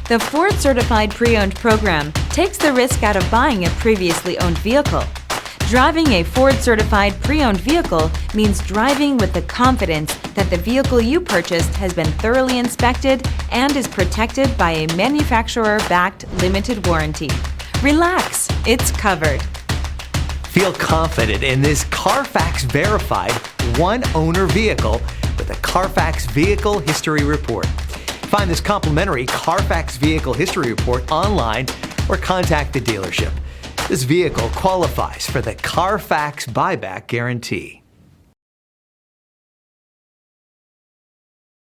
The Ford Certified Pre-Owned program takes the risk out of buying a previously owned vehicle. Driving a Ford Certified Pre-Owned vehicle means driving with the confidence that the vehicle you purchased has been thoroughly inspected and is protected by a manufacturer-backed limited warranty. Relax, it's covered. Feel confident in this Carfax verified one-owner vehicle with a Carfax Vehicle History Report. Find this complimentary Carfax Vehicle History Report online or contact the dealership. This vehicle qualifies for the Carfax Buyback Guarantee.